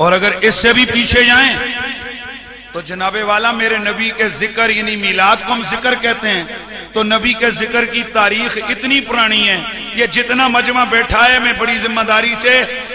اور اگر اس سے بھی پیچھے جائیں تو جناب والا میرے نبی کے ذکر یعنی میلاد کو ہم ذکر کہتے ہیں، تو نبی کے ذکر کی تاریخ اتنی پرانی ہے، یہ جتنا مجمع بیٹھا ہے میں بڑی ذمہ داری سے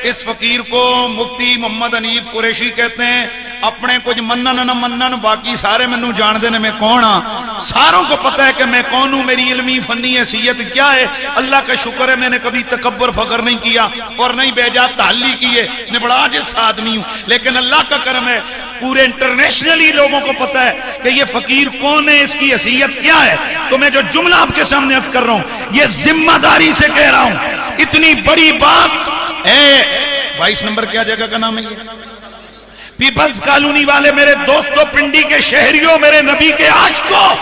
اس فقیر کو مفتی محمد حنیف قریشی کہتے ہیں، اپنے کچھ منن نہ منن باقی سارے مینوں جان دے نے میں کون ہاں، ساروں کو پتہ ہے کہ میں کون ہوں، میری علمی فنی حیثیت کیا ہے۔ اللہ کا شکر ہے میں نے کبھی تکبر فخر نہیں کیا اور نہیں بیجا تعلی کیے، میں بڑا عاجز آدمی ہوں، لیکن اللہ کا کرم ہے پورے انٹرنیشنلی لوگوں کو پتہ ہے کہ یہ فقیر کون ہے، اس کی حیثیت کیا ہے۔ تو میں جو جملہ آپ کے سامنے عرض کر رہا ہوں یہ ذمہ داری سے کہہ رہا ہوں، اتنی بڑی بات ہے۔ 22 نمبر کیا جگہ کا نام ہے یہ؟ پیپلز کالونی والے میرے دوستوں، پنڈی کے شہریوں، میرے نبی کے عاشقوں،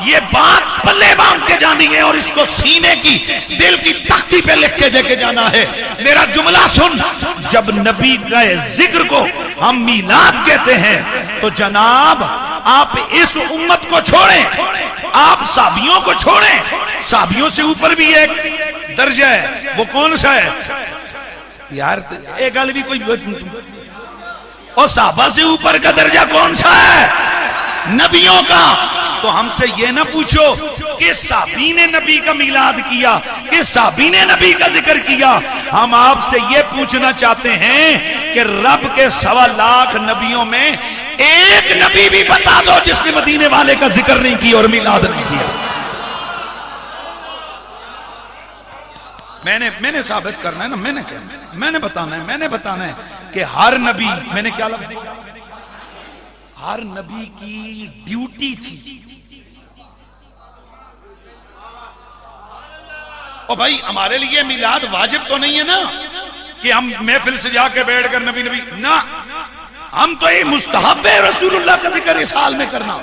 یہ بات پلے باندھ کے جانی ہے اور اس کو سینے کی دل کی تختی پہ لکھ کے دے کے جانا ہے۔ میرا جملہ سن، جب نبی کا ذکر کو ہم میلاد کہتے ہیں تو جناب آپ اس امت کو چھوڑیں، آپ صحابیوں کو چھوڑیں، صحابیوں سے اوپر بھی ایک درجہ ہے، وہ کون سا ہے یار؟ ایک گل بھی کوئی، اور صحابہ سے اوپر کا درجہ کون سا ہے؟ نبیوں کا۔ تو ہم سے یہ نہ پوچھو کہ صحابی نے نبی کا میلاد کیا، کہ صحابی نے نبی کا ذکر کیا، ہم آپ سے یہ پوچھنا چاہتے ہیں کہ رب کے 1.25 لاکھ نبیوں میں ایک نبی بھی بتا دو جس نے مدینے والے کا ذکر نہیں کیا اور میلاد نہیں کیا۔ میں نے ثابت کرنا ہے نا، میں نے بتانا ہے کہ ہر نبی، میں نے کیا لفظ کہا؟ ہر نبی کی ڈیوٹی تھی۔ اور بھائی ہمارے لیے میلاد واجب تو نہیں ہے نا کہ ہم محفل سے جا کے بیٹھ کر نبی نہ، ہم تو یہ مستحب ہے رسول اللہ کا ذکر اس حال میں کرنا،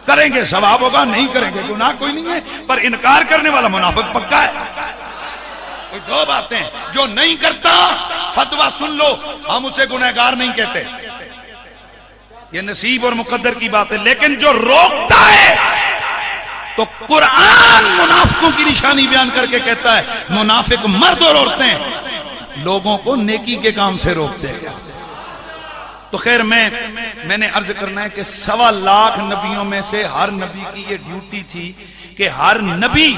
کریں گے ثواب ہوگا، نہیں کریں گے گناہ کوئی نہیں ہے، پر انکار کرنے والا منافق پکا ہے۔ کوئی دو باتیں، جو نہیں کرتا فتویٰ سن لو، ہم اسے گنہگار نہیں کہتے، یہ نصیب اور مقدر کی بات ہے، لیکن جو روکتا ہے تو قرآن منافقوں کی نشانی بیان کر کے کہتا ہے منافق مرد اور عورتیں لوگوں کو نیکی کے کام سے روکتے ہیں۔ تو خیر میں نے عرض کرنا ہے کہ 1.25 لاکھ نبیوں میں سے ہر نبی کی یہ ڈیوٹی تھی کہ ہر نبی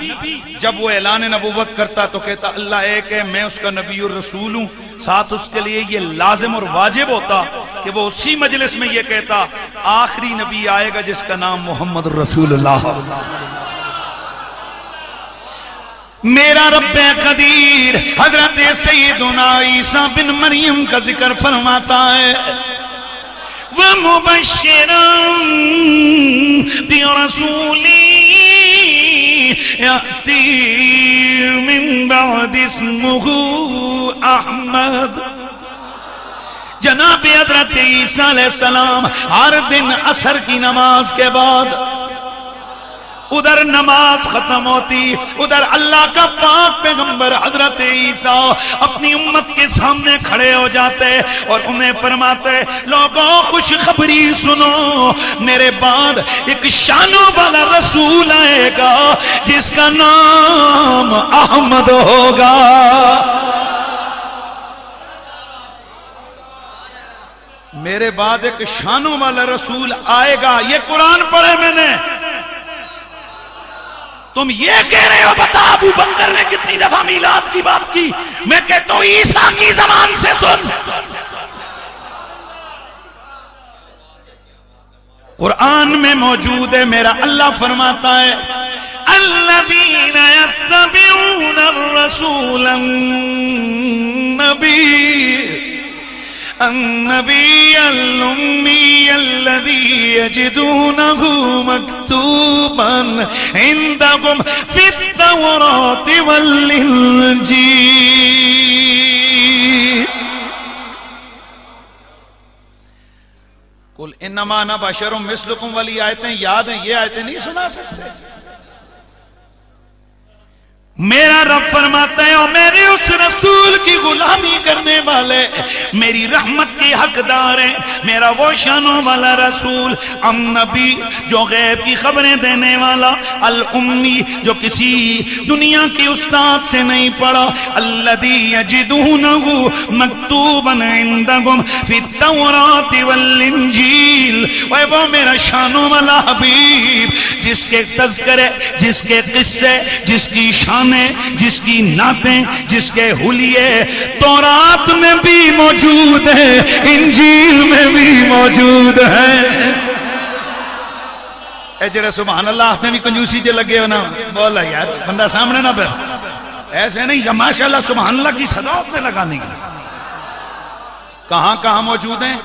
جب وہ اعلان نبوت کرتا تو کہتا اللہ ایک ہے، میں اس کا نبی اور رسول ہوں، ساتھ اس کے لیے یہ لازم اور واجب ہوتا کہ وہ اسی مجلس میں یہ کہتا آخری نبی آئے گا جس کا نام محمد رسول اللہ۔ میرا رب قدیر حضرت سیدنا عیسیٰ بن مریم کا ذکر فرماتا ہے وَمُبَشِّرًا بِرَسُولٍ يَأْتِي مِن بَعْدِ اسْمُهُ أَحْمَدُ۔ جناب حضرت عیسیٰ علیہ السلام ہر دن عصر کی نماز کے بعد ادھر نماز ختم ہوتی، ادھر اللہ کا پاک پیغمبر حضرت عیسیٰ اپنی امت کے سامنے کھڑے ہو جاتے اور انہیں فرماتے لوگوں خوشخبری سنو، میرے بعد ایک شانوں والا رسول آئے گا جس کا نام احمد ہوگا۔ میرے بعد ایک شانوں والا رسول آئے گا، یہ قرآن پڑھے میں نے۔ تم یہ کہہ رہے ہو بتا ابو بکر نے کتنی دفعہ میلاد کی بات کی، میں کہتا ہوں عیسیٰ کی زبان سے سن۔ قرآن میں موجود ہے، میرا اللہ فرماتا ہے الذین یتبعون الرسول النبی الأمی الذی یجدونہ مکتوبا عندهم فی التوراة والانجیل۔ قل انما انا بشر مثلکم والی آیتیں یاد ہیں، یہ آیتیں نہیں سنا سکتے؟ میرا رب فرماتا ہے اور میرے اس رسول کی غلامی کرنے والے میری رحمت کے حقدار ہیں. میرا وہ شانوں والا رسول، ام نبی جو غیب کی خبریں دینے والا، الامی جو کسی دنیا کے استاد سے نہیں پڑھا، الذی یجدونہ مکتوبا عندہم فی التوراۃ والانجیل. وہ میرا شانوں والا حبیب جس کے تذکرے، جس کے قصے، جس کی شان، جس کی نعتیں، جس کے حلیے تورات میں بھی موجود ہے، انجیل میں بھی موجود ہے. اے جڑے سبحان اللہ نے بھی کنجوسی جو لگے ہو نا، بولا یار بندہ سامنے نہ پھر ایسے نہیں، یا ماشاءاللہ سبحان اللہ کی صدا اپنے لگانے کی. کہاں کہاں موجود ہیں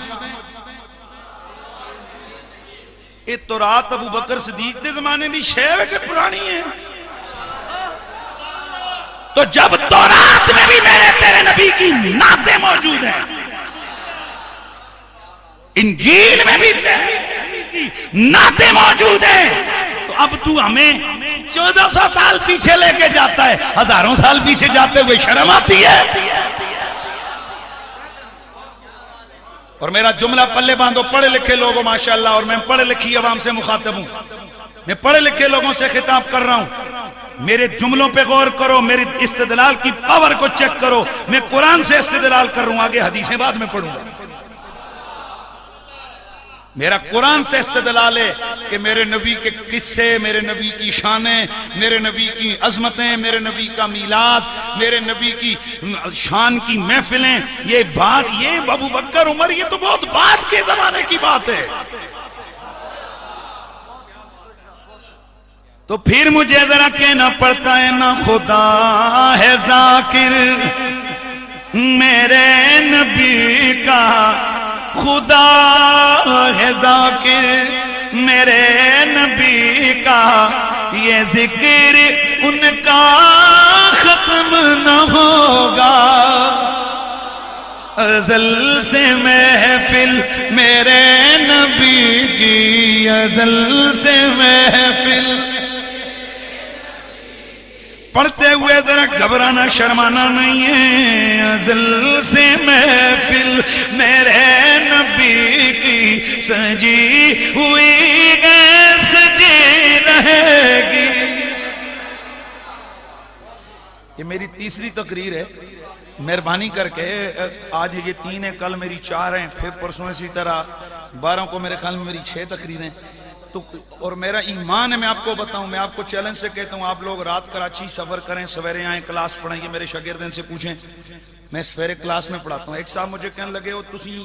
یہ تورات؟ ابو بکر صدیق کے زمانے دی شے کہ پرانی ہے؟ تو جب تورات میں بھی میرے تیرے نبی کی نعتیں موجود ہیں، انجیل میں بھی تیرے نبی کی نعتیں موجود ہیں، تو اب تو ہمیں 1400 سال پیچھے لے کے جاتا ہے، ہزاروں سال پیچھے جاتے ہوئے شرم آتی ہے. اور میرا جملہ پلے باندھو پڑھے لکھے لوگوں ماشاءاللہ، اور میں پڑھے لکھی عوام سے مخاطب ہوں، میں پڑھے لکھے لوگوں سے خطاب کر رہا ہوں. میرے جملوں پہ غور کرو، میری استدلال کی پاور کو چیک کرو. میں قرآن سے استدلال کر رہا ہوں، آگے حدیثیں بعد میں پڑھوں گا. میرا قرآن سے استدلال ہے کہ میرے نبی کے قصے، میرے نبی کی شانیں، میرے نبی کی عظمتیں، میرے نبی کا میلاد، میرے نبی کی شان کی محفلیں، یہ بات، یہ ابو بکر عمر، یہ تو بہت بعد کے زمانے کی بات ہے. تو پھر مجھے ذرا کہنا پڑتا ہے نا، خدا ہے ذاکر میرے نبی کا، خدا ہے ذاکر میرے نبی کا، یہ ذکر ان کا ختم نہ ہوگا. ازل سے محفل میرے نبی کی، ازل سے محفل. پڑھتے ہوئے ذرا گھبرانا شرمانا نہیں ہے. ازل سے محفل میرے نبی کی سجی ہوئی سجی رہے گی. یہ میری تیسری تقریر ہے، مہربانی کر کے آج یہ 3 ہیں، کل میری 4 ہیں، پھر پرسوں اسی طرح 12 کو میرے خیال میں میری 6 تقریریں. تو اور میرا ایمان ہے، میں آپ کو بتاؤں، میں آپ کو چیلنج سے کہتا ہوں، آپ لوگ رات کراچی سفر کریں، سویرے آئیں، کلاس پڑھیں. یہ میرے شاگردین سے پوچھیں، میں سویرے کلاس میں پڑھاتا ہوں. ایک صاحب مجھے کہنے لگے ہو تسی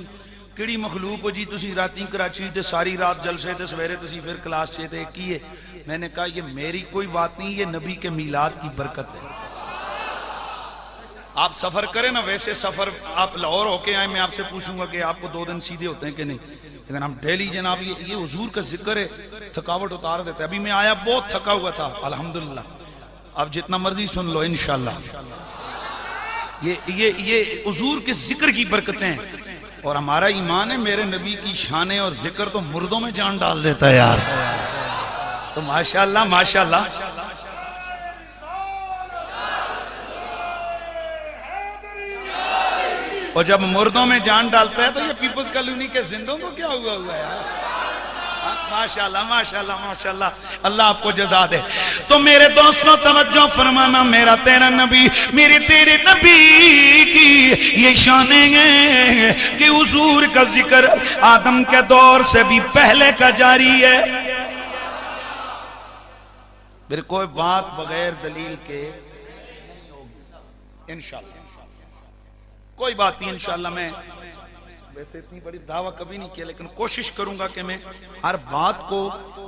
کیڑی مخلوق ہو جی، تسی راتی کراچی تے ساری رات جلسے تے سویرے تسی پھر کلاس چیتے کی ہے. میں نے کہا یہ میری کوئی بات نہیں، یہ نبی کے میلاد کی برکت ہے. آپ سفر کریں نا، ویسے سفر آپ لاہور ہو کے آئیں، میں آپ سے پوچھوں گا کہ آپ کو 2 دن سیدھے ہوتے ہیں کہ نہیں، لیکن ہم ڈیلی جناب یہ حضور کا ذکر ہے، تھکاوٹ اتار دیتا ہے. ابھی میں آیا بہت تھکا ہوا تھا الحمدللہ، اب جتنا مرضی سن لو انشاءاللہ. یہ حضور کے ذکر کی برکتیں، اور ہمارا ایمان ہے میرے نبی کی شانیں اور ذکر تو مردوں میں جان ڈال دیتا ہے یار. تو ماشاءاللہ ماشاءاللہ. اور جب مردوں میں جان ڈالتا ہے تو یہ پیپلز کالونی کے زندوں کو کیا ہوا ہے یار. ماشاءاللہ ماشاءاللہ ماشاءاللہ، اللہ آپ کو جزا دے. تو میرے دوستوں توجہ فرمانا، میرا تیرا نبی، میرے تیرے نبی کی یہ شانیں ہیں کہ حضور کا ذکر آدم کے دور سے بھی پہلے کا جاری ہے. پھر کوئی بات بغیر دلیل کے انشاءاللہ کوئی بات نہیں. انشاءاللہ میں ویسے اتنی بڑی دعویٰ کبھی نہیں کیا، لیکن کوشش کروں گا کہ میں ہر بات کو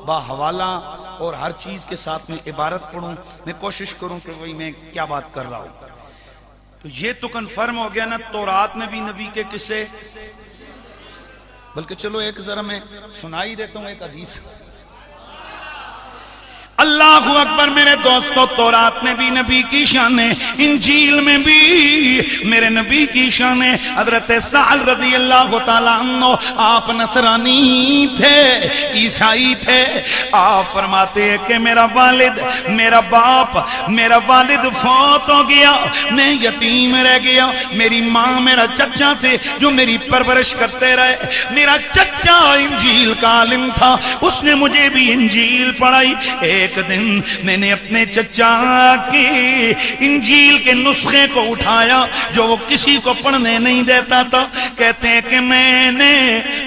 با حوالہ اور ہر چیز کے ساتھ میں عبارت پڑھوں. میں کوشش کروں کہ وہی میں کیا بات کر رہا ہوں. تو یہ تو کنفرم ہو گیا نا، تورات میں بھی نبی کے قصے. بلکہ چلو ایک ذرا میں سنا ہی دیتا ہوں ایک حدیث. اللہ اکبر میرے دوستو، تورات میں بھی نبی کی شان ہے، انجیل میں بھی میرے نبی کی شان ہے۔ حضرت سعد رضی اللہ تعالیٰ عنہ آپ نصرانی تھے، عیسائی تھے۔ آپ فرماتے ہیں کہ میرا والد، میرا باپ، میرا والد فوت ہو گیا، میں یتیم رہ گیا، میری ماں میرا چچا تھے جو میری پرورش کرتے رہے۔ میرا چچا انجیل کا عالم تھا، اس نے مجھے بھی انجیل پڑھائی۔ ایک دن میں نے اپنے چچا کی انجیل کے نسخے کو اٹھایا جو وہ کسی کو پڑھنے نہیں دیتا تھا۔ کہتے ہیں کہ میں نے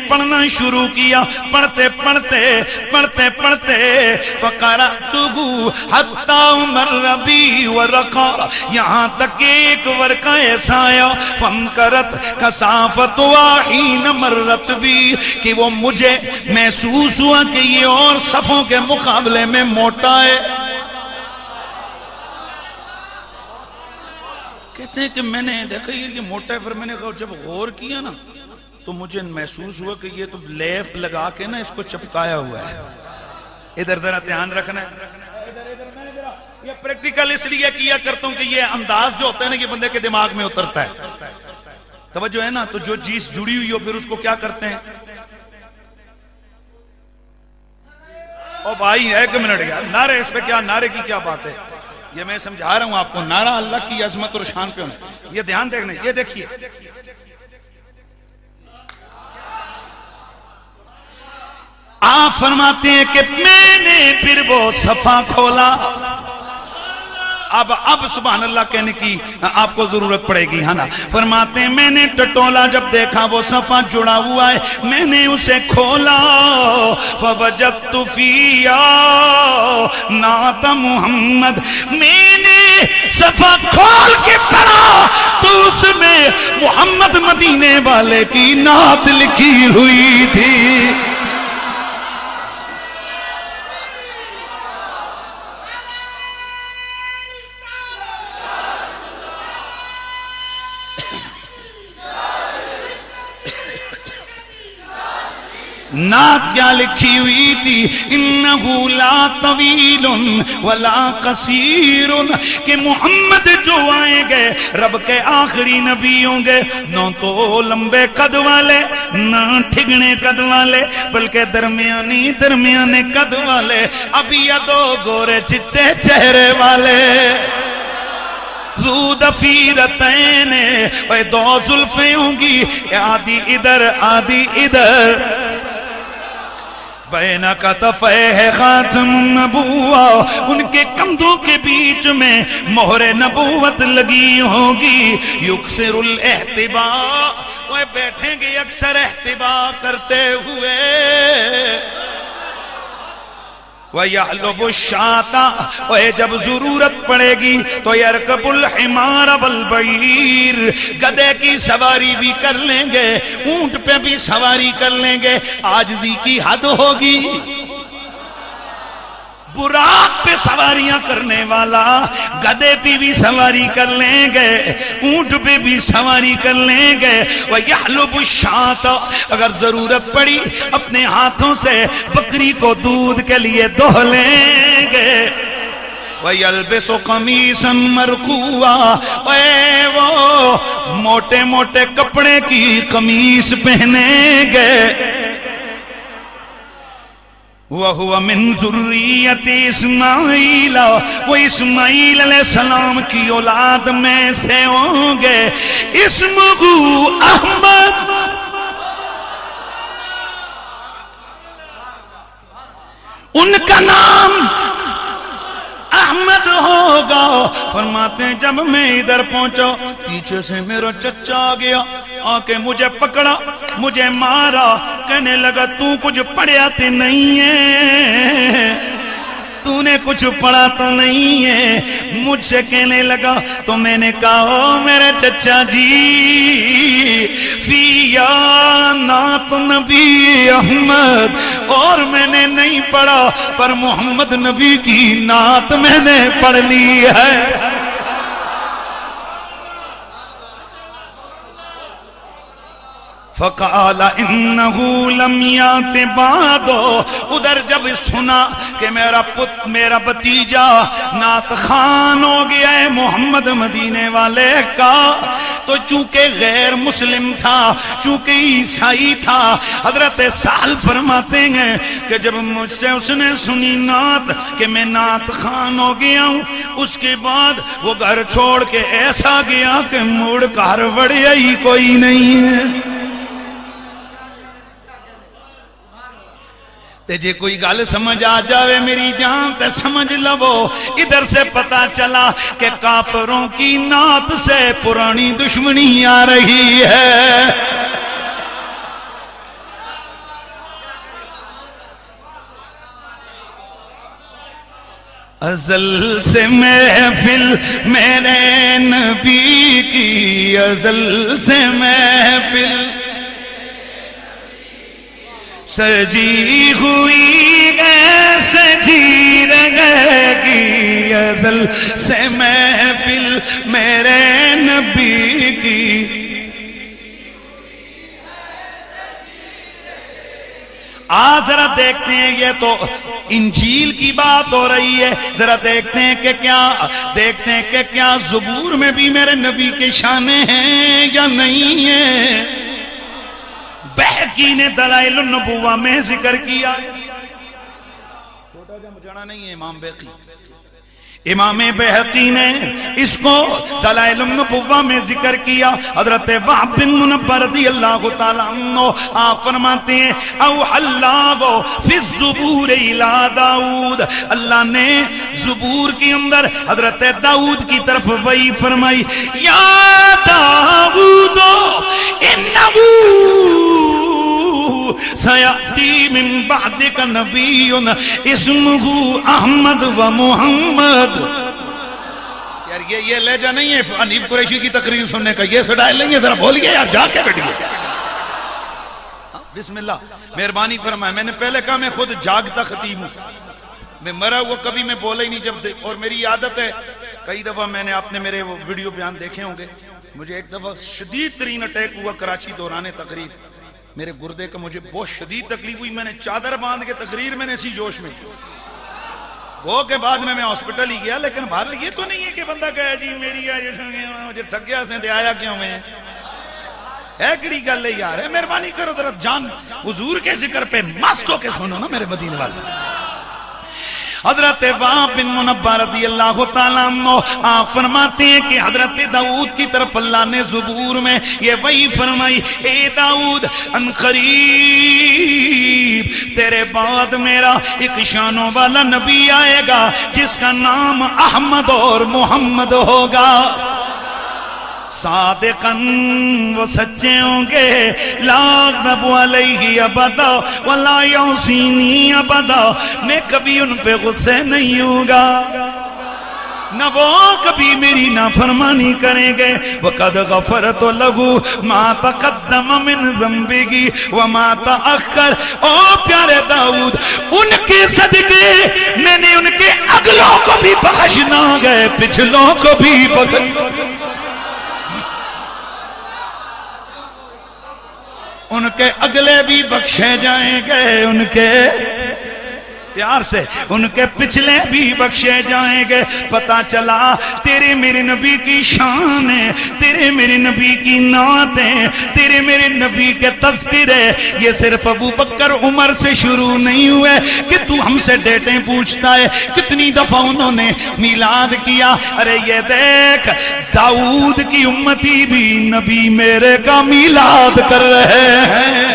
پڑھنا شروع کیا، پڑھتے پڑھتے پڑھتے پڑھتے فقرأتہ حتی مر بی ورقہ، یہاں تک ایک ورقہ ایسا آیا فانکرت کثافت حین مرت بی، کہ وہ مجھے محسوس ہوا کہ یہ اور صفوں کے مقابلے میں موٹا ہے۔ کہتے ہیں کہ میں نے دیکھا یہ موٹا ہے، پھر میں نے جب غور کیا نا تو مجھے محسوس ہوا کہ یہ تو لیپ لگا کے نا اس کو چپکایا ہوا ہے۔ ادھر ذرا دھیان رکھنا ہے، یہ پریکٹیکل اس لیے کیا کرتا ہوں کہ یہ انداز جو ہوتا ہے نا یہ بندے کے دماغ میں اترتا ہے۔ توجہ ہے نا، تو جو چیز جڑی ہوئی ہو پھر اس کو کیا کرتے ہیں۔ او بھائی ایک منٹ یار، نعرے اس پہ کیا، نعرے کی کیا بات ہے، یہ میں سمجھا رہا ہوں آپ کو، نعرہ اللہ کی عظمت اور شان پہ ہونا۔ یہ دھیان دیکھنا، یہ دیکھیے آپ فرماتے ہیں کہ میں نے پھر وہ صفحہ کھولا۔ اب سبحان اللہ کہنے کی آپ کو ضرورت پڑے گی، ہے نا۔ فرماتے ہیں میں نے ٹٹولا، جب دیکھا وہ صفحہ جڑا ہوا ہے، میں نے اسے کھولا فوجدت فیہا نعت محمد، میں نے صفحہ کھول کے پڑھا تو اس میں محمد مدینے والے کی نعت لکھی ہوئی تھی۔ نعت کیا لکھی ہوئی تھی، انہو لا طویل ولا قصیر، کہ محمد جو آئیں گے رب کے آخری نبی ہوں گے، نہ تو لمبے قد والے نہ ٹھگنے قد والے، بلکہ درمیانے قد والے، ابیض و گورے چٹے چہرے والے، ذو ضفیرتین، وہ دو زلفیں ہوں گی آدھی ادھر آدھی ادھر، بین کتفیہ خاتم النبوہ، ان کے کندھوں کے بیچ میں مہر نبوت لگی ہوگی، یکسر الاحتباء، وہ بیٹھیں گے اکثر احتباء کرتے ہوئے، وَيَحْلُبُ الشَّاةَ، اور جب ضرورت پڑے گی تو يَرْكَبُ الْحِمَارَ وَالْبَعِيرَ، گدھے کی سواری بھی کر لیں گے، اونٹ پہ بھی سواری کر لیں گے، عاجزی کی حد ہوگی۔ براق پہ سواریاں کرنے والا گدھے پہ بھی سواری کر لیں گے، اونٹ پہ بھی سواری کر لیں گے، وَيَحْلُبُ الشَّاةَ، اگر ضرورت پڑی اپنے ہاتھوں سے بکری کو دودھ کے لیے دوہ لیں گے، وَيَلْبِسُ قَمِيصًا مَرْقُوًا، وہ موٹے موٹے کپڑے کی قمیص پہنیں گے، وَهُوَ مِن ذُرِّيَّةِ اسماعیل، وہ اسماعیل علیہ السلام کی اولاد میں سے ہوں گے، اسمہ احمد، ان کا نام احمد ہوگا۔ فرماتے ہیں جب میں ادھر پہنچا پیچھے سے میرا چچا آ گیا، آ کے مجھے پکڑا، مجھے مارا، کہنے لگا تو کچھ پڑھیا تو نہیں ہے، تو نے کچھ پڑھا تو نہیں ہے، مجھ سے کہنے لگا، تو میں نے کہا او میرے چچا جی، فیا نعت نبی احمد، اور میں نے نہیں پڑھا پر محمد نبی کی نعت میں نے پڑھ لی ہے۔ فقال انه لم یات بعدو، ادھر جب سنا کہ میرا بھتیجا نعت خوان ہو گیا ہے محمد مدینے والے کا، تو چونکہ غیر مسلم تھا، چونکہ عیسائی تھا، حضرت سہل فرماتے ہیں کہ جب مجھ سے اس نے سنی نعت کہ میں نعت خوان ہو گیا ہوں، اس کے بعد وہ گھر چھوڑ کے ایسا گیا کہ مڑ گھر بڑھیا ہی کوئی نہیں ہے۔ تے جے کوئی گل سمجھ آ جاوے میری جان تے سمجھ لو، ادھر سے پتا چلا کہ کافروں کی نعت سے پرانی دشمنی آ رہی ہے۔ ازل سے محفل میرے نبی کی، ازل سے محفل سجی ہوئی ہے، سجی رہے گی، ازل سے محفل میرے نبی کی۔ آج ذرا دیکھتے ہیں، یہ تو انجیل کی بات ہو رہی ہے، ذرا دیکھتے ہیں کہ کیا زبور میں بھی میرے نبی کے شانے ہیں یا نہیں ہیں۔ بہقی نے دلائل النبوہ میں ذکر کیا، چھوٹا جا جانا نہیں ہے امام بہقی، امام بہقی نے اس کو دلائل النبوہ میں ذکر کیا۔ حضرت وہب بن منبہ رضی اللہ تعالیٰ عنہ آپ فرماتے ہیں اوحی اللہ فی الزبور الی داؤد، اللہ نے زبور کے اندر حضرت داؤد کی طرف وحی فرمائی، یا داؤد انہو سیأتی من بعدک نبی اسمہ احمد و محمد۔ یار یہ لہجہ نہیں ہے حنیف قریشی کی تقریر سننے کا، یہ سٹائل نہیں ہے، ذرا بول گیا یار، جا کے بیٹھیے۔ بسم اللہ، مہربانی فرمائے۔ میں نے پہلے کہا میں خود جاگتا خطیب ہوں، میں مرا ہوا کبھی میں بولا ہی نہیں جب اور میری عادت ہے، کئی دفعہ میں نے آپ نے میرے وہ ویڈیو بیان دیکھے ہوں گے، مجھے ایک دفعہ شدید ترین اٹیک ہوا کراچی دوران تقریر، میرے گردے کا مجھے بہت شدید تکلیف ہوئی، میں نے چادر باندھ کے تقریر میں نے اسی جوش میں وہ کے بعد میں ہاسپٹل ہی گیا، لیکن بہر یہ تو نہیں ہے کہ بندہ کہے جی میری مجھے تھک گیا سے آیا کیوں میں ہے کڑی گل ہے یار، مہربانی کرو ذرا جان حضور کے ذکر پہ مست ہو کے سنو نا میرے مدینے والے۔ حضرت وہب بن منبہ رضی اللہ تعالیٰ عنہ آپ فرماتے ہیں کہ حضرت داؤد کی طرف اللہ نے زبور میں یہ وحی فرمائی، اے داؤد ان قریب تیرے بعد میرا ایک شانوں والا نبی آئے گا جس کا نام احمد اور محمد ہوگا، صادقاً وہ سچے ہوں گے، لا اغضب علیہ ابدا ولا یعصینی ابدا، میں کبھی ان پہ غصے نہیں ہوں گا، نہ وہ کبھی میری نافرمانی کریں گے۔ وَقَدْ غَفَرْتُ لَهُ مَا تَقَدَّمَ مِنْ ذَنْبِهِ وَمَا تَأَخَّرَ۔ او پیارے داؤد، ان کے صدقے میں نے ان کے اگلوں کو بھی بخشنا گئے، پچھلوں کو بھی بخشنا، ان کے اگلے بھی بخشے جائیں گے، ان کے پیار سے ان کے پچھلے بھی بخشے جائیں گے۔ پتا چلا تیرے میرے نبی کی شان ہے، تیرے میرے نبی کی نعتیں، تیرے میرے نبی کے تذکرے یہ صرف ابو بکر عمر سے شروع نہیں ہوئے کہ تو ہم سے ڈیٹیں پوچھتا ہے کتنی دفعہ انہوں نے میلاد کیا۔ ارے یہ دیکھ داؤد کی امتی بھی نبی میرے کا میلاد کر رہے ہیں۔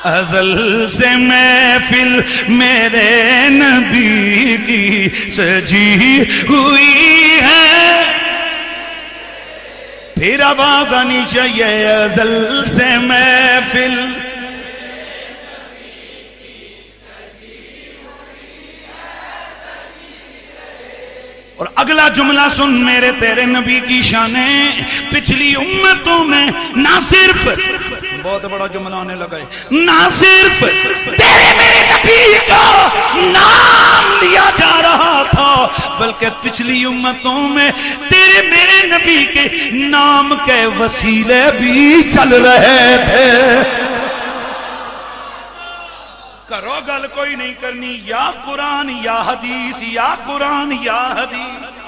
ازل سے محفل میرے نبی کی سجی ہوئی ہے، پھر آواز آنی چاہیے ازل سے محفل اور اگلا جملہ سن میرے تیرے نبی کی شانیں پچھلی امتوں میں نہ صرف، بہت بڑا جملہ ہونے لگا ہے، نہ صرف تیرے میرے نبی کا نام لیا جا رہا تھا بلکہ پچھلی امتوں میں تیرے میرے نبی کے نام کے وسیلے بھی چل رہے تھے۔ کرو گل کوئی نہیں کرنی، یا قرآن یا حدیث، یا قرآن یا حدیث۔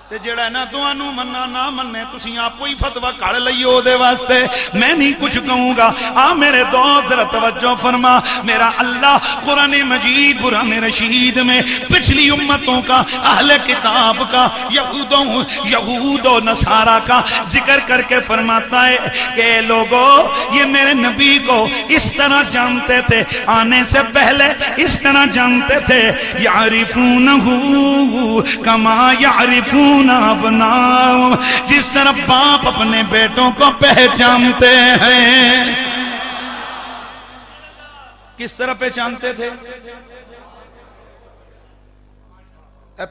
تے جڑا نا دوانو مننا نہ مننے تسی آپ ہی فتوی کڑ لئیو دے واسطے، میں نہیں کچھ کہوں گا۔ میرے دوست ذرا توجہ فرما، میرا اللہ قرآن مجید قرآن رشید میں پچھلی امتوں کا، اہل کتاب کا، یہود و نصارہ کا ذکر کر کے فرماتا ہے کہ لوگو یہ میرے نبی کو اس طرح جانتے تھے، آنے سے پہلے اس طرح جانتے تھے، یعرفونہ کما یعرفون ابناؤ، جس طرح باپ اپنے بیٹوں کو پہچانتے ہیں۔ کس طرح پہچانتے تھے؟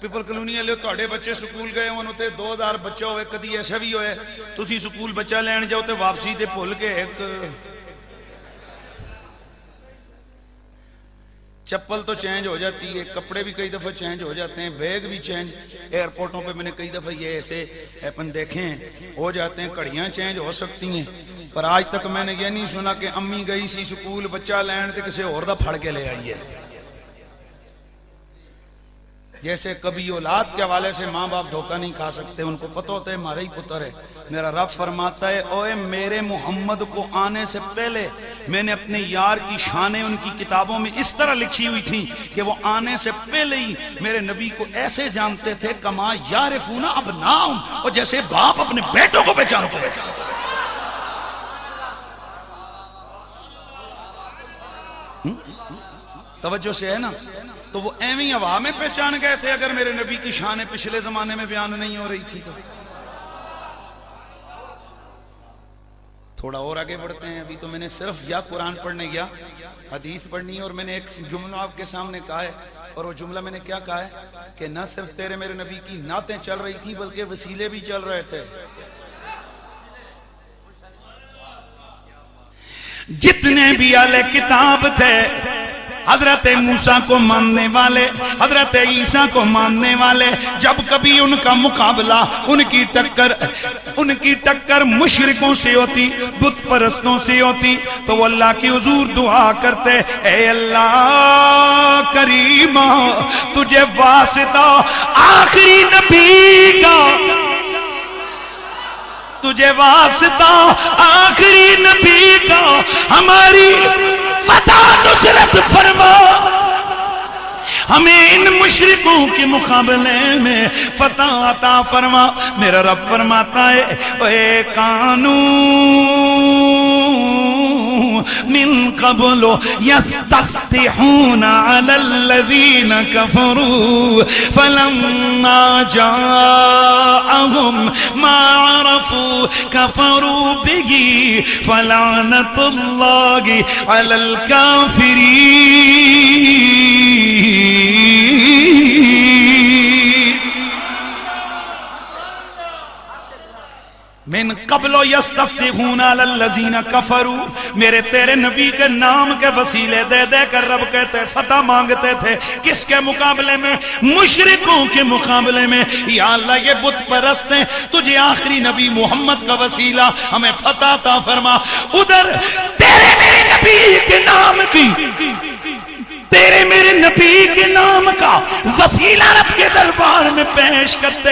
پیپل کلونی والے تھوڑے بچے سکول گئے ہوں تے 2000 بچہ ہوئے، کدی ایسا بھی ہوئے تسی سکول بچہ لین جاؤ تے واپسی تے بھول کے ایک چپل تو چینج ہو جاتی ہے، کپڑے بھی کئی دفعہ چینج ہو جاتے ہیں، بیگ بھی چینج، ایئرپورٹوں پہ میں نے کئی دفعہ یہ ایسے اپن دیکھے ہیں ہو جاتے ہیں، گھڑیاں چینج ہو سکتی ہیں، پر آج تک میں نے یہ نہیں سنا کہ امی گئی سی سکول بچہ لین تے کسی اور دا پھڑ کے لے آئی ہے۔ جیسے کبھی اولاد کے حوالے سے ماں باپ دھوکہ نہیں کھا سکتے، ان کو پتہ ہوتا ہے ہمارا ہی پتر ہے۔ میرا رب فرماتا ہے اوے میرے محمد کو آنے سے پہلے میں نے اپنے یار کی شانیں ان کی کتابوں میں اس طرح لکھی ہوئی تھی کہ وہ آنے سے پہلے ہی میرے نبی کو ایسے جانتے تھے کما یعرفون ابناؤہم، اور جیسے باپ اپنے بیٹوں کو پہچانتے ہیں۔ توجہ سے ہے نا؟ تو وہ ایویں ہوا میں پہچان گئے تھے اگر میرے نبی کی شانیں پچھلے زمانے میں بیان نہیں ہو رہی تھی تو۔ تھوڑا اور آگے بڑھتے ہیں، ابھی تو میں نے صرف یا قرآن پڑھنے گیا، حدیث پڑھنی ہے، اور میں نے ایک جملہ آپ کے سامنے کہا ہے، اور وہ جملہ میں نے کیا کہا ہے کہ نہ صرف تیرے میرے نبی کی نعتیں چل رہی تھی بلکہ وسیلے بھی چل رہے تھے۔ جتنے بھی اہل کتاب تھے، حضرت موسیٰ کو ماننے والے، حضرت عیسیٰ کو ماننے والے، جب کبھی ان کا مقابلہ، ان کی ٹکر مشرکوں سے ہوتی، بت پرستوں سے ہوتی، تو وہ اللہ کی حضور دعا کرتے، اے اللہ کریم تجھے واسطہ آخری نبی کا، تجھے واسطہ آخری نبی کا ہماری فتح نصرت فرما، ہمیں ان مشرکوں کے مقابلے میں فتح عطا فرما۔ میرا رب فرماتا ہے اے قانون من قبل يستفتحون على الذين كفروا فلما جاءهم ما عرفوا كفروا به فلعنة الله على الكافرين۔ من قبل یستفتحون علی الذین کفروا، میرے تیرے نبی کے نام کے وسیلے دے دے کر رب کہتے فتح مانگتے تھے، کس کے مقابلے میں؟ مشرکوں کے مقابلے میں۔ یا اللہ یہ بت پرست ہیں، تجھے آخری نبی محمد کا وسیلہ ہمیں فتح عطا فرما۔ ادھر تیرے میرے نبی کے نام کی، تیرے میرے نبی کے نام کا وسیلہ رب کے دربار میں پیش کرتے،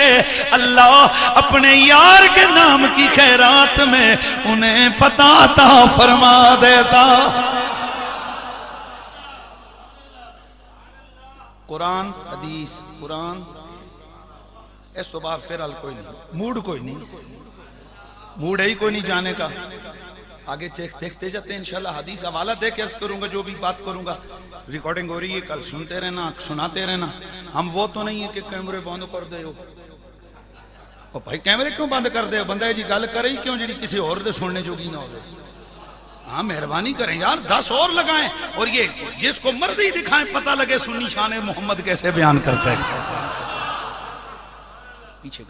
اللہ اپنے یار کے نام کی خیرات میں انہیں فتح عطا فرما دیتا۔ قرآن حدیث، قرآن، اس تو بعد پھر حل کوئی نہیں، موڈ کوئی نہیں، موڈ ہے ہی کوئی نہیں جانے کا۔ آگے دیکھتے جاتے ہیں انشاءاللہ، حدیث حوالہ دے کے عرض کروں گا، جو بھی بات کروں گا ریکارڈنگ ہو رہی ہے، کل سنتے رہنا، سناتے رہنا۔ ہم وہ تو نہیں ہے کہ کیمرے بند کر دے ہو، اور بھائی کیمرے کیوں بند کر دے ہو؟ بندہ جی گل کرے ہی کیوں جی کسی اور دے سننے جوگی نہ ہو۔ ہاں مہربانی کریں یار، 10 اور لگائیں، اور یہ جس کو مرضی دکھائیں، پتہ لگے سنی شان محمد کیسے بیان کرتا ہے۔ پیچھے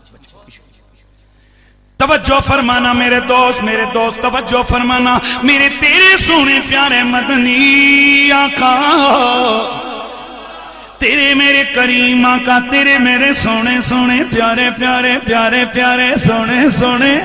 توجہ فرمانا میرے دوست توجہ فرمانا، میرے تیرے سونے پیارے مدنی آقا تیرے میرے کریم آقا، تیرے میرے سونے سونے پیارے پیارے پیارے پیارے سونے سونے.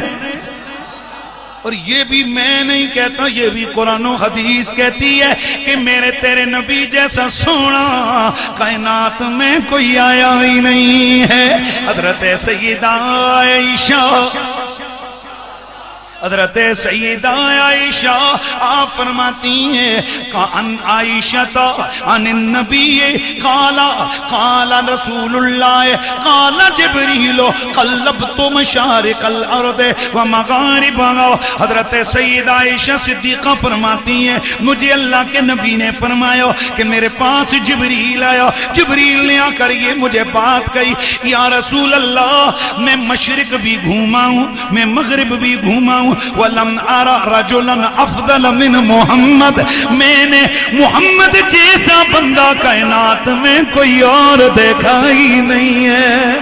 اور یہ بھی میں نہیں کہتا، یہ بھی قرآن و حدیث کہتی ہے کہ میرے تیرے نبی جیسا سونا کائنات میں کوئی آیا ہی نہیں ہے. حضرت سیدہ عائشہ، حضرت سیدہ عائشہ آپ فرماتی ہیں کان عائشہ عن النبی قال رسول اللہ قال جبریل قلبت مشارق الارض ومغاربها. حضرت سیدہ عائشہ صدیقہ فرماتی ہیں مجھے اللہ کے نبی نے فرمایا کہ میرے پاس جبریل آیا، جبریل نے آ کر یہ مجھے بات کہی، یا رسول اللہ میں مشرق بھی گھوما ہوں، میں مغرب بھی گھوما ہوں، وَلَمْ أَرَ رَجُلًا أَفْضَلَ مِنْ محمد، میں نے محمد جیسا بندہ کائنات میں کوئی اور دیکھا ہی نہیں ہے.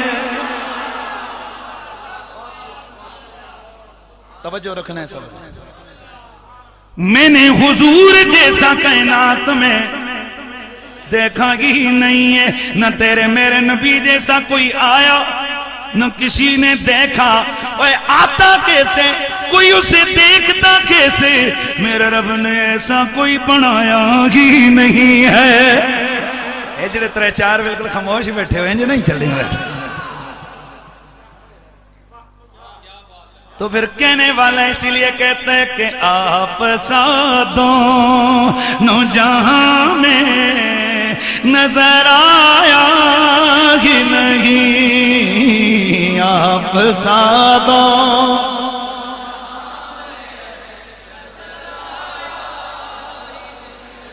توجہ رکھنا ہے سب. میں نے حضور جیسا کائنات میں دیکھا ہی نہیں ہے، نہ تیرے میرے نبی جیسا کوئی آیا نہ کسی نے دیکھا. اوے آتا کیسے، کوئی اسے دیکھتا کیسے، میرے رب نے ایسا کوئی بنایا ہی نہیں ہے. اے جڑے ترے چار بالکل خاموش بیٹھے ہوئے ہیں جو نہیں چلیں بیٹھے. تو پھر کہنے والا اسی لیے کہتا ہے کہ آپ سادوں جہاں میں نظر آیا ہی نہیں، آپ سادوں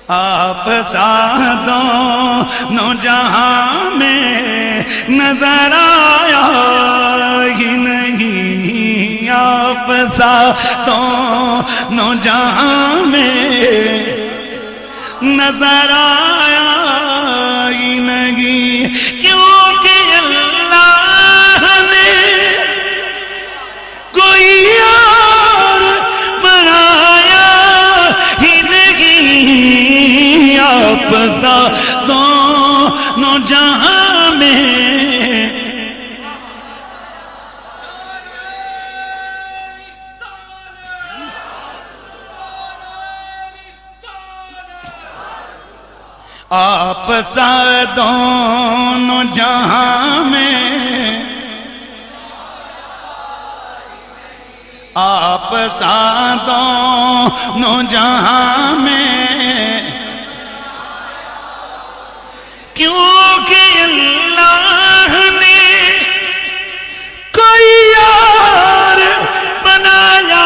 آپ سادوں جہاں میں نظر آیا ہی نہیں، آپ سادوں جہاں میں نظر آیا ہی نہیں، کیونکہ اللہ نے کوئی اور بنایا ہی نہیں، آپ سادوں جہاں میں آپ سادوں جہاں میں، آپ سادوں جہاں میں، کیونکہ اللہ نے کوئی اور بنایا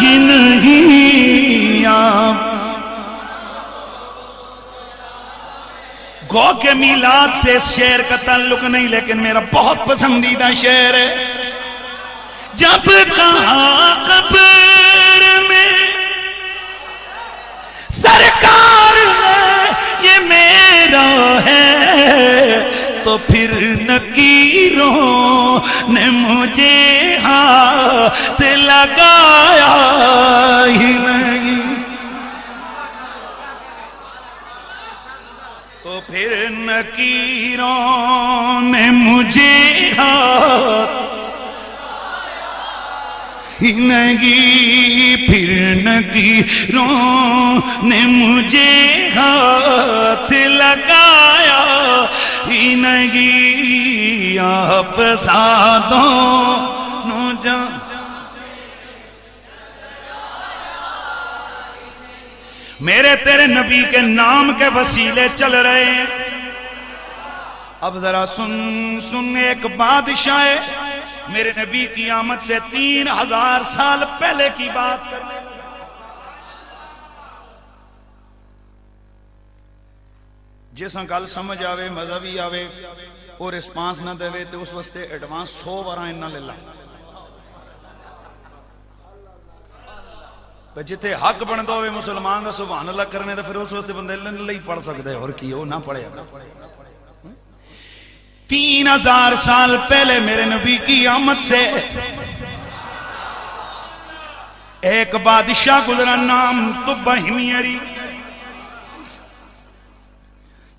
ہی نہیں. آپ گو کے میلاد سے اس شعر کا تعلق نہیں، لیکن میرا بہت پسندیدہ شعر ہے. جب کہاں قبر میں سرکار ہے یہ میرا ہے، تو پھر نکیروں نے مجھے ہاتھ لگایا ہی نہیں، تو پھر نکیروں نے مجھے ہاتھ ہی نہیں، پھر نکیروں نے مجھے ہاتھ لگایا ہی نہیں، آپ سادوں جہاں. میرے تیرے نبی کے نام کے وسیلے چل رہے ہیں. اب ذرا سن ایک بادشاہ ہے میرے نبی کی آمد سے 3000 سال پہلے کی بات کرنے لگا. جیسا گل سمجھ آوے مزہ بھی آوے اور رسپانس نہ دے تو اس واسطے ایڈوانس 100 بار نہ لے لا. جتھے حق بنتا ہوئے مسلمان کا سبحان اللہ کرنے تو پھر اس واسطے بندے نہیں پڑھ سکتے، اور کی وہ نہ پڑھے. 3000 سال پہلے میرے نبی کی آمد سے ایک بادشاہ گزرا، نام تبہ ہمیری.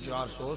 400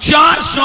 400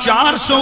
400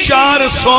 400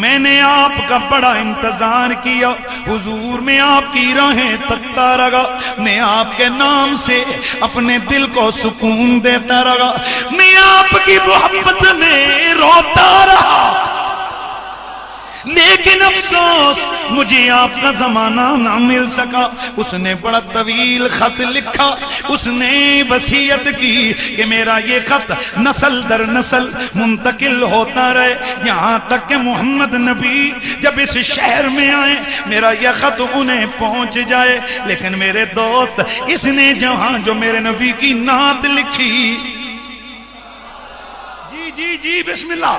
میں نے آپ کا بڑا انتظار کیا، حضور میں آپ کی راہیں تکتا رہا، میں آپ کے نام سے اپنے دل کو سکون دیتا رہا، میں آپ کی محبت میں روتا رہا، لیکن افسوس مجھے آپ کا زمانہ نہ مل سکا۔ اس نے بڑا طویل خط لکھا، اس نے وصیت کی کہ میرا یہ خط نسل در نسل منتقل ہوتا رہے، یہاں تک کہ محمد نبی جب اس شہر میں آئے میرا یہ خط انہیں پہنچ جائے۔ لیکن میرے دوست، اس نے جہاں جو میرے نبی کی نعت لکھی، جی بسم اللہ،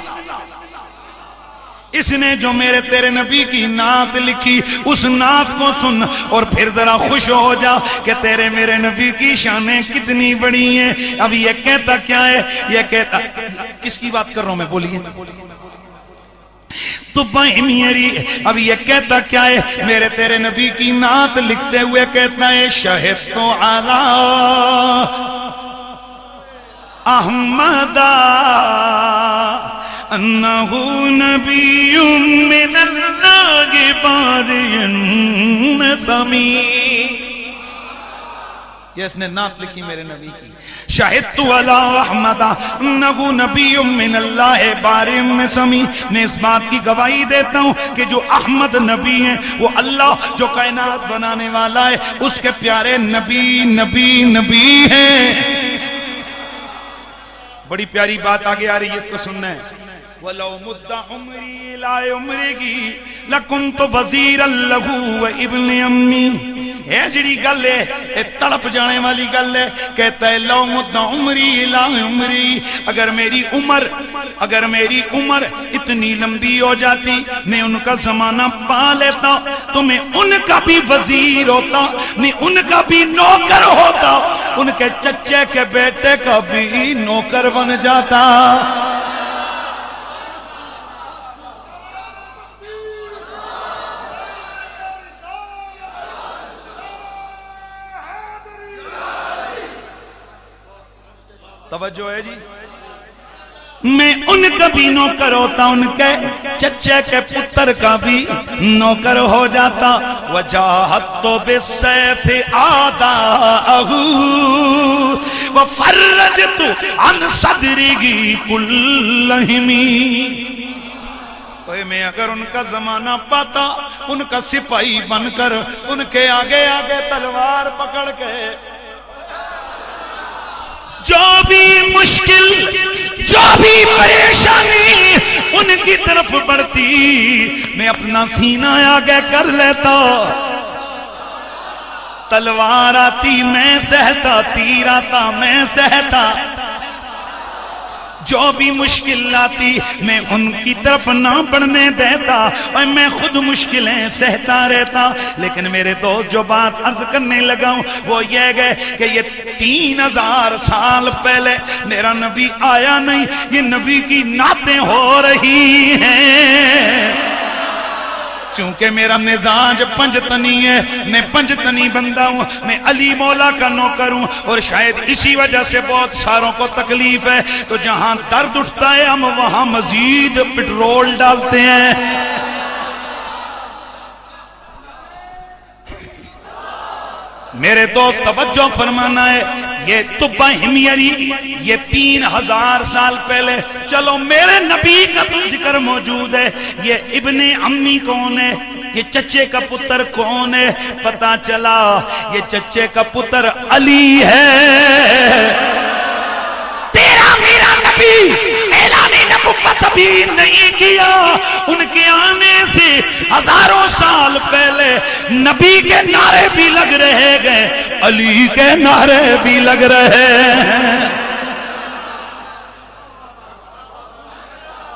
اس نے جو میرے تیرے نبی کی نعت لکھی، اس نعت کو سن اور پھر ذرا خوش ہو جا کہ تیرے میرے نبی کی شانیں کتنی بڑی ہیں۔ اب یہ کہتا کیا ہے؟ یہ کہتا، کس کی بات کر رہا ہوں میں؟ بولیے تو میری، اب یہ کہتا کیا ہے؟ میرے تیرے نبی کی نعت لکھتے ہوئے کہتا ہے شہد تو علی احمد انہ نبی من اللہ باری سمی۔ یہ اس نے نعت لکھی میرے نبی کی، شاہدت علی احمد انہ نبی من اللہ باری سمی، میں اس بات کی گواہی دیتا ہوں کہ جو احمد نبی ہیں وہ اللہ جو کائنات بنانے والا ہے اس کے پیارے نبی ہیں۔ بڑی پیاری بات آگے آ رہی ہے، اس کو سننا ہے۔ وَلَوْ مُدَّ عُمْرِي إِلَىٰ عُمْرِهِ لَكُنْتُ وَزِيرًا لَهُ وَابْنِ عَمِّي۔ یہ جڑی گل ہے، یہ تڑپ جانے والی گل ہے۔ کہتا ہے لو مد عمری لا عمری، اگر میری عمر اتنی لمبی ہو جاتی، میں ان کا زمانہ پا لیتا تو میں ان کا بھی وزیر ہوتا، میں ان کا بھی نوکر ہوتا، ان کے چچے کے بیٹے کا بھی نوکر بن جاتا۔ توجہ ہے جی؟ میں ان کا بھی نوکر ہوتا، ان کے چچے کے پتر کا بھی نوکر ہو جاتا۔ وجاہدت بالسیف اعداءہ وفرجت عن صدرہ کل ہمی۔ میں اگر ان کا زمانہ پاتا، ان کا سپاہی بن کر ان کے آگے آگے تلوار پکڑ کے جو بھی مشکل، جو بھی پریشانی ان کی طرف بڑھتی، میں اپنا سینہ آگے کر لیتا، تلوار آتی میں سہتا، تیر آتا میں سہتا، جو بھی مشکل آتی میں ان کی طرف نہ بڑھنے دیتا اور میں خود مشکلیں سہتا رہتا۔ لیکن میرے دوست جو بات عرض کرنے لگا ہوں وہ یہ ہے کہ یہ 3000 سال پہلے میرا نبی آیا نہیں، یہ نبی کی نعتیں ہو رہی ہیں۔ چونکہ میرا مزاج پنجتنی ہے، میں پنجتنی بندہ ہوں، میں علی مولا کا نوکر ہوں، اور شاید اسی وجہ سے بہت ساروں کو تکلیف ہے، تو جہاں درد اٹھتا ہے ہم وہاں مزید پٹرول ڈالتے ہیں۔ میرے دوست توجہ فرمانا ہے، یہ طب حمیری یہ 3000 سال پہلے، چلو میرے نبی کا تو ذکر موجود ہے، یہ ابن امی کون ہے؟ یہ چچے کا پتر کون ہے؟ پتا چلا یہ چچے کا پتر علی ہے۔ تیرا میرا نبی اعلان نبوت ابھی نہیں کیا، ان کے آنے سے ہزاروں سال پہلے نبی کے نعرے بھی لگ رہے گئے، علی کے نعرے بھی لگ رہے ہیں۔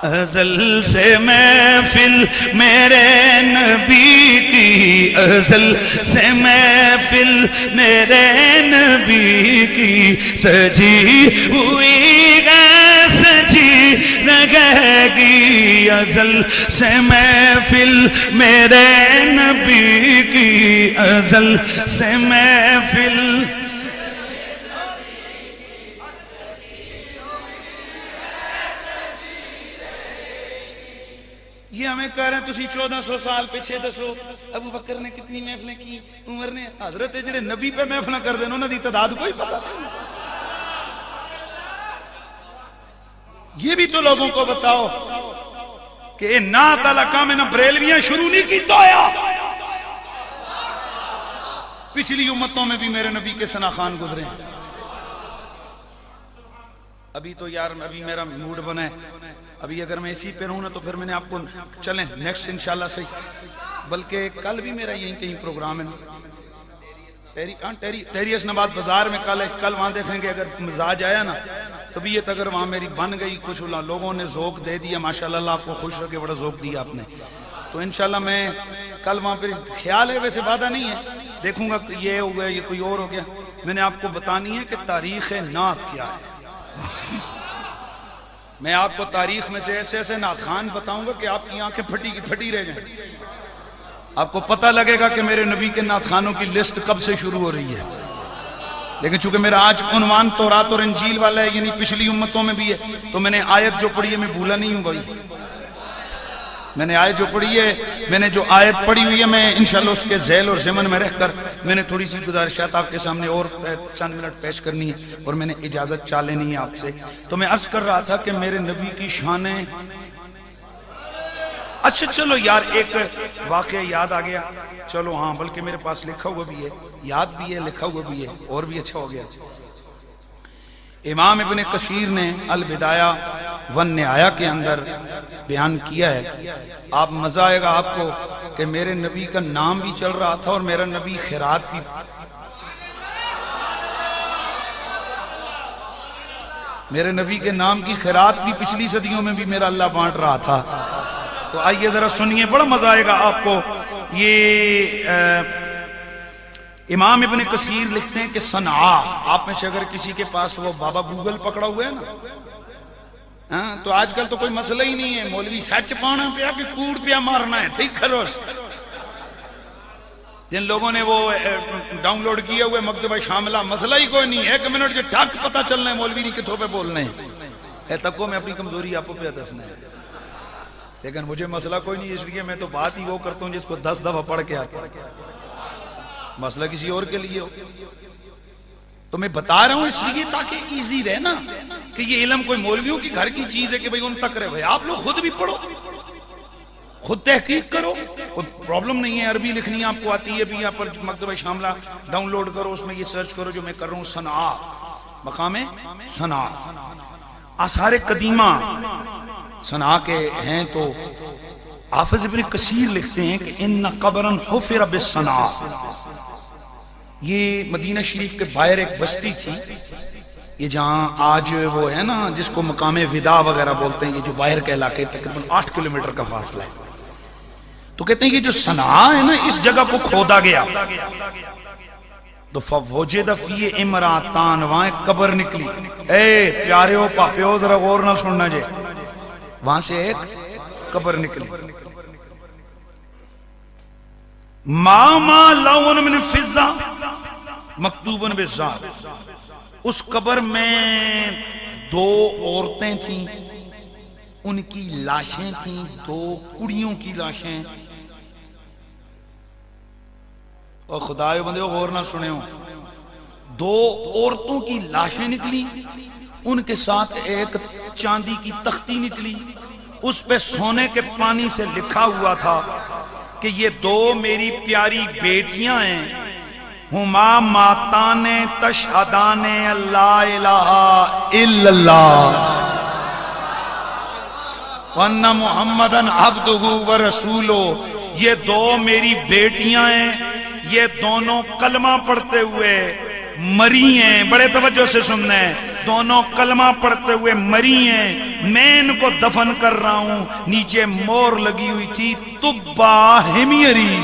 ازل سے محفل میرے نبی کی، ازل سے محفل میرے نبی کی، سجی ہوئی گئے سجی رہے گی، ازل سے محفل میرے نبی کی، ازل سے محفل۔ یہ ہمیں کہہ رہے ہیں تسی 1400 سال پیچھے دسو ابو بکر نے کتنی محفلیں کی، عمر نے، حضرت جڑے نبی پہ محفلیں کر دیں انہوں نے تعداد کوئی پتہ نہیں۔ یہ بھی تو لوگوں کو بتاؤ کہ نعت علی کام نہ بریلویاں شروع نہیں کی تو آیا، پچھلی امتوں میں بھی میرے نبی کے ثنا خان گزرے ہیں۔ ابھی تو یار ابھی میرا موڈ بنا ہے، ابھی اگر میں اسی پہ رہوں نا تو پھر میں نے آپ کو چلیں نیکسٹ انشاءاللہ صحیح، بلکہ کل بھی میرا یہیں کہیں پروگرام ہے ٹیری اسناباد بازار میں کل ہے، کل وہاں دیکھیں گے اگر مزاج آیا نا طبیعت اگر وہاں میری بن گئی، کچھ لوگوں نے ذوق دے دیا، ماشاءاللہ اللہ آپ کو خوش رکھے، بڑا ذوق دیا آپ نے، تو انشاءاللہ میں کل وہاں پہ خیال ہے، ویسے وعدہ نہیں ہے، دیکھوں گا یہ ہو گیا یہ کوئی اور ہو گیا، میں نے آپ کو بتانی ہے کہ تاریخ نعت کیا ہے۔ میں آپ کو تاریخ میں سے ایسے ایسے نعت خان بتاؤں گا کہ آپ کی آنکھیں پھٹی کی پھٹی رہ جائیں، آپ کو پتہ لگے گا کہ میرے نبی کے نعت خانوں کی لسٹ کب سے شروع ہو رہی ہے۔ لیکن چونکہ میرا آج عنوان تورات اور انجیل والا ہے، یعنی پچھلی امتوں میں بھی ہے، تو میں نے آیت جو پڑھی ہے میں بھولا نہیں ہوں بھائی، میں نے آیت جو پڑھی ہے، میں نے جو آیت پڑھی ہوئی ہے، میں انشاءاللہ اس کے ذیل اور ضمن میں رہ کر میں نے تھوڑی سی گزارشات آپ کے سامنے اور چند منٹ پیش کرنی ہے، اور میں نے اجازت چاہ لینی ہے آپ سے۔ تو میں عرض کر رہا تھا کہ میرے نبی کی شانیں، اچھا چلو یار ایک واقعہ یاد آ گیا، چلو ہاں بلکہ میرے پاس لکھا ہوا بھی ہے، یاد بھی ہے، لکھا ہوا بھی ہے، اور بھی اچھا ہو گیا۔ امام ابن کثیر نے البدایہ والنہایہ کے اندر بیان کیا ہے، آپ مزہ آئے گا آپ کو کہ میرے نبی کا نام بھی چل رہا تھا اور میرا نبی خیرات کی، میرے نبی کے نام کی خیرات بھی پچھلی صدیوں میں بھی میرا اللہ بانٹ رہا تھا۔ تو آئیے ذرا سنیے، بڑا مزہ آئے گا آپ کو۔ یہ امام ابن کثیر لکھتے ہیں کہ صنعاء، آپ میں سے اگر کسی کے پاس وہ بابا گوگل پکڑا ہوا ہے نا، تو آج کل تو کوئی مسئلہ ہی نہیں ہے، مولوی سچ پانا پیا کہ کوڑ پیا مارنا ہے، ٹھیک خروش۔ جن لوگوں نے وہ ڈاؤن لوڈ کیا ہوئے مکتبہ شاملہ، مسئلہ ہی کوئی نہیں، 1 منٹ جو ٹھک پتہ چلنا ہے مولوی نہیں کتوں پہ بولنے ہیں، تب کو میں اپنی کمزوری آپ کو پہ دسنا ہے، لیکن مجھے مسئلہ کوئی نہیں، اس لیے میں تو بات ہی وہ کرتا ہوں جس کو 10 دفعہ پڑھ کے آتا، مسئلہ کسی اور کے لیے ہو۔ تو میں بتا رہا ہوں اس لیے تاکہ ایزی رہے نا، کہ یہ علم کوئی مولویوں کی گھر کی چیز ہے کہ بھئی ان تک رہے، بھئی آپ لوگ خود بھی پڑھو، خود تحقیق کرو، کوئی پرابلم نہیں ہے، عربی لکھنی آپ کو آتی ہے بھی، یہاں پر مکتبہ شاملہ ڈاؤن لوڈ کرو، اس میں یہ سرچ کرو جو میں کر رہا ہوں، صنعاء، مقام صنعاء، آثار قدیمہ صنعاء کے ہیں۔ تو حافظ ابن کثیر لکھتے ہیں کہ ان قبرا حفر بالصنعاء، یہ مدینہ شریف کے باہر ایک بستی تھی، یہ جہاں آج وہ ہے نا جس کو مقام وداع وغیرہ بولتے ہیں، یہ جو باہر کے علاقے تقریباً 8 کلومیٹر کا فاصلہ ہے، تو کہتے ہیں کہ جو صنعاء ہے نا اس جگہ کو کھودا گیا، تو فوجد فی امراتان، وہاں ایک قبر نکلی، اے پیارے ہو پاپیو ذرا غور نہ سننا جے، وہاں سے ایک قبر نکلی، ماما لون من فضہ مکتوبن بالذات، اس قبر میں 2 عورتیں تھیں، ان کی لاشیں تھیں، 2 کڑیوں کی لاشیں، اور خدایو بندے غور نہ سنے ہو، 2 عورتوں کی لاشیں نکلی، ان کے ساتھ ایک چاندی کی تختی نکلی، اس پہ سونے کے پانی سے لکھا ہوا تھا کہ یہ 2 میری پیاری بیٹیاں ہیں، ہما ماتان تشہدان لا الہ الا اللہ وان محمدن عبدہ ورسولہ، یہ 2 میری بیٹیاں ہیں، یہ دونوں کلمہ پڑھتے ہوئے مری ہیں، بڑے توجہ سے سننا ہے، دونوں کلمہ پڑھتے ہوئے مری ہیں، میں ان کو دفن کر رہا ہوں، نیچے مور لگی ہوئی تھی طبا حمیری۔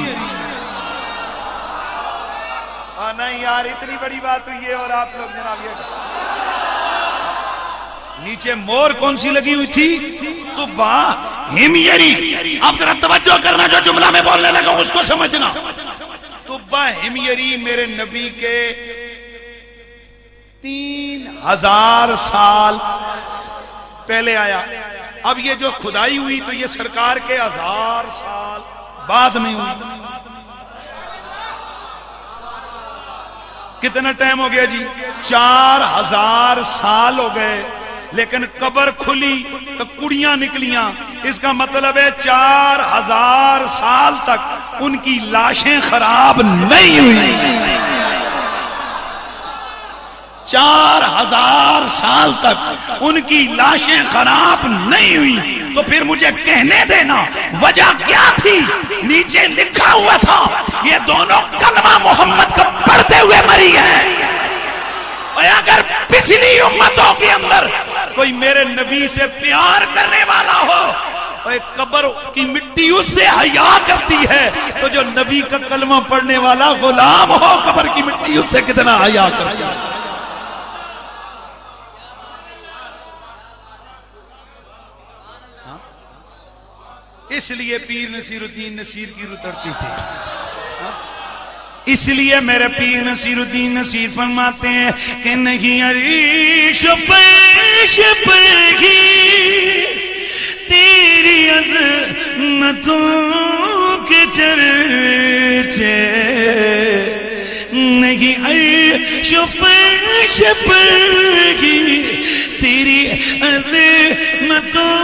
نہیں یار اتنی بڑی بات ہوئی ہے، اور آپ لوگ جناب یہ نیچے مور کون سی لگی ہوئی تھی؟ طبا حمیری۔ آپ ذرا توجہ کرنا، جو جملہ میں بولنے لگا اس کو سمجھنا۔ طبا حمیری میرے نبی کے 3000 سال پہلے آیا، اب یہ جو کھدائی ہوئی تو یہ سرکار کے 1000 سال بعد میں ہوئی. کتنا ٹائم ہو گیا جی؟ 4000 سال ہو گئے. لیکن قبر کھلی تو کڑیاں نکلیاں. اس کا مطلب ہے 4000 سال تک ان کی لاشیں خراب نہیں ہوئی. 4000 سال تک ان کی لاشیں خراب نہیں ہوئی. تو پھر مجھے کہنے دینا وجہ کیا تھی؟ نیچے لکھا ہوا تھا یہ دونوں کلمہ محمد کا پڑھتے ہوئے مری ہیں. اور اگر پچھلی امتوں کے اندر کوئی میرے نبی سے پیار کرنے والا ہو اور قبر کی مٹی اس سے حیا کرتی ہے تو جو نبی کا کلمہ پڑھنے والا غلام ہو قبر کی مٹی اس سے کتنا حیا کرتی ہے. اس لیے پیر نصیر الدین نصیر کی روح تڑپتی تھی. اس لیے میرے پیر نصیر الدین نصیر فرماتے ہیں کہ نہیں عریش پیش پڑھی تیری عظمتوں کے چرچے. نہیں عریش پیش پڑھی تیری عظمتوں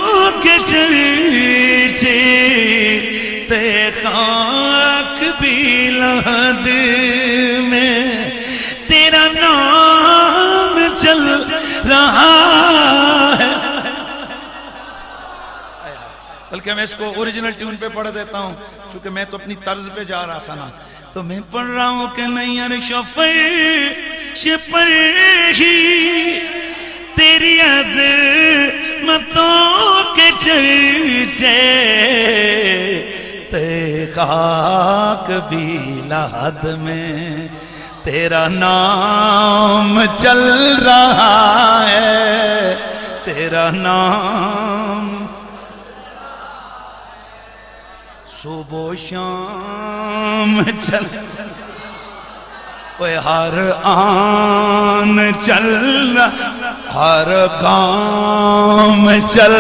کے چرچے. تے خاک بھی لحد میں تیرا نام چل رہا ہے. بلکہ میں اس کو اوریجنل ٹیون پہ پڑھ دیتا ہوں کیونکہ میں تو اپنی طرز پہ جا رہا تھا نا. تو میں پڑھ رہا ہوں کہ نہیں عرش فرش پر ہی تیری عظمتوں کے چرچے. تے خاک بھی لحد میں تیرا نام چل رہا ہے. تیرا نام صبح و شام چل ہر آن چل ہر کام چل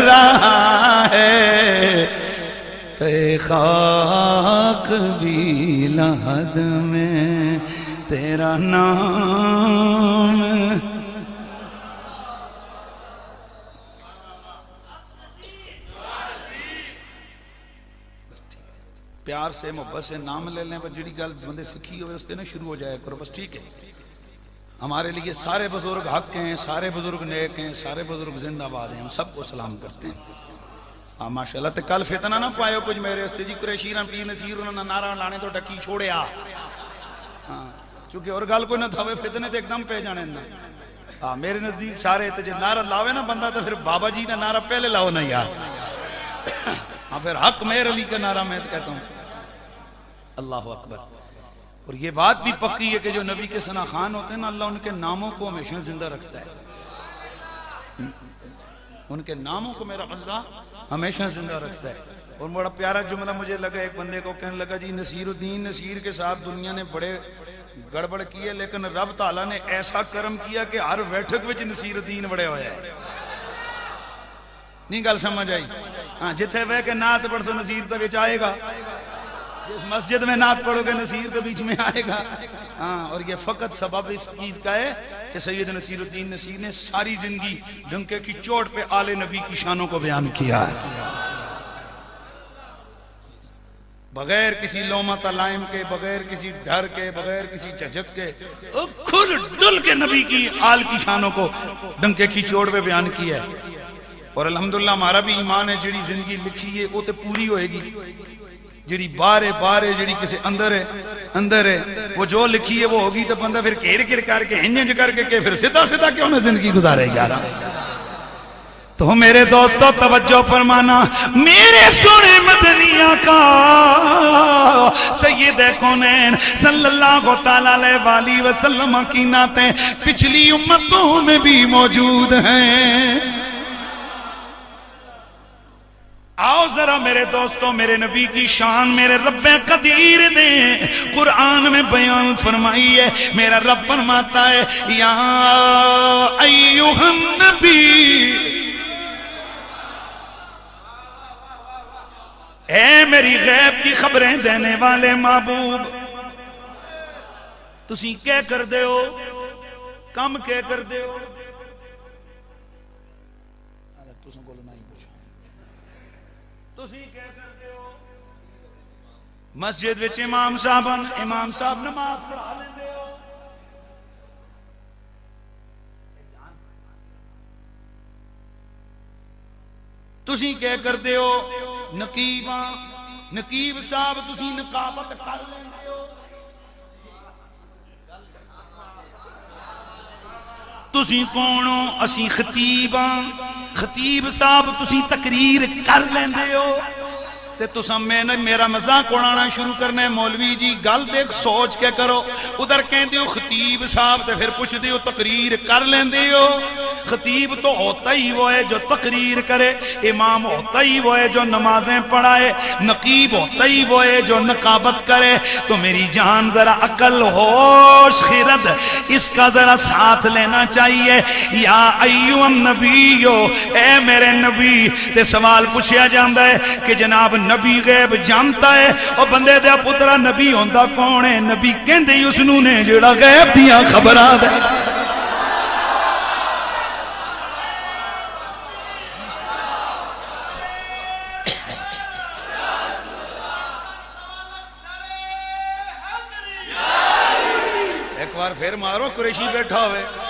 رہا ہے. تے خاک بھی لحد میں تیرا نام. پیار سے محبت سے نام لے لیں. بس جڑی گل بندے سکھی ہوئے اس سے نہ شروع ہو جائے کرو. بس ٹھیک ہے. ہمارے لیے سارے بزرگ حق ہیں, سارے بزرگ نیک ہیں, سارے بزرگ زندہ باد ہیں. ہم سب کو سلام کرتے ہیں. ہاں ماشاءاللہ. تے کل فتنہ نہ پائے کچھ میرے استے جی قریشی نہ پیر نصیر انہاں نعرہ لانے تو ٹکی چھوڑیا. ہاں کیونکہ اور گل کوئی نہ تھا فتنے تے ایک دم پہ جانے نا. ہاں میرے نزدیک سارے تے جے نعرہ لاوے نا بندہ تو پھر بابا جی کا نعرہ پہلے لاؤ نا یار. ہاں پھر حق مہر علی کا نعرہ میں کہتا ہوں. اللہ اکبر. اور یہ بات بھی پکی ہے کہ جو نبی کے ثنا خان ہوتے ہیں نا اللہ ان کے ناموں کو ہمیشہ زندہ رکھتا ہے. ان کے ناموں کو میرا اللہ ہمیشہ زندہ رکھتا ہے. اور بڑا پیارا جملہ مجھے لگا, ایک بندے کو کہنے لگا جی نصیر الدین نصیر کے ساتھ دنیا نے بڑے گڑبڑ کیے لیکن رب تعالیٰ نے ایسا کرم کیا کہ ہر بیٹھک وچ نصیر الدین بڑے ہوئے ہیں. نہیں گل سمجھ آئی؟ ہاں جتھے بہ کے نعت پڑھ سو نصیر تو وچ آئے گا. جس مسجد میں نعت پڑھو گے نصیر تو بیچ میں آئے گا. ہاں اور یہ فقط سبب اس چیز کا ہے کہ سید نصیر الدین نصیر نے ساری زندگی ڈنکے کی چوٹ پہ آل نبی کی شانوں کو بیان کیا ہے, بغیر کسی لومہ تلائم کے, بغیر کسی ڈر کے, بغیر کسی جھجک کے, خود ڈل کے نبی کی آل کی شانوں کو ڈنکے کی چوٹ پہ بیان کیا ہے. اور الحمدللہ ہمارا بھی ایمان ہے جڑی زندگی لکھی ہے وہ تو پوری ہوئے گی. جڑی بارے بارے جڑی کسی اندر ہے وہ جو لکھی ہے وہ ہوگی. تو بندہ پھر گھیر گھیر کر کے ہنج کر کے پھر سیدھا سیدھا کیوں نہ زندگی گزارے گا. تو میرے دوستو توجہ فرمانا, میرے سونے مدنی آقا سید کونین صلی اللہ تعالی علیہ وآلہ وسلم کی نعتیں پچھلی امتوں میں بھی موجود ہیں. آؤ ذرا میرے دوستوں میرے نبی کی شان میرے رب قدیر نے قرآن میں بیان فرمائی ہے. میرا رب فرماتا ہے یا ایھا النبی اے میری غیب کی خبریں دینے والے محبوب، تسی کیا کر دے ہو، کم کیا کر دے ہو؟ تسی کیا کر دے ہو؟ مسجد وچ امام صاحب نماز پڑھا لیندے ہو، تسی کیا کر دے ہو؟ نقیب صاحب تسی نقابت کر لیندے ہو، تسی کون ہو؟ اسی خطیب ہاں، خطیب صاحب تسی تقریر کر لیندے ہو تے تساں میں نے میرا مذاق اڑانا شروع کرنا ہے، مولوی جی گل دیکھ سوچ کے کرو، ادھر کہندے ہو خطیب صاحب تے پھر پوچھدے ہو تقریر کر لیندے ہو۔ خطیب تو ہوتا ہی وہ ہے جو تقریر کرے، امام ہوتا ہی وہ ہے جو نمازیں پڑھائے، نقیب ہوتا ہی وہ ہے جو نقابت کرے۔ تو میری جان ذرا عقل ہوش خرد اس کا ذرا ساتھ لینا چاہیے۔ یا ایھا النبی، اے میرے نبی، تے سوال پوچھا جاندا ہے کہ جناب نبی غیب جانتا ہے، اور بندے دے پترا نبی ہوندا کون ہے؟ نبی کہندے ہی اس نوں نے جڑا غیب دیاں خبراں دے۔ ایک بار پھر مارو، قریشی بیٹھا ہوئے۔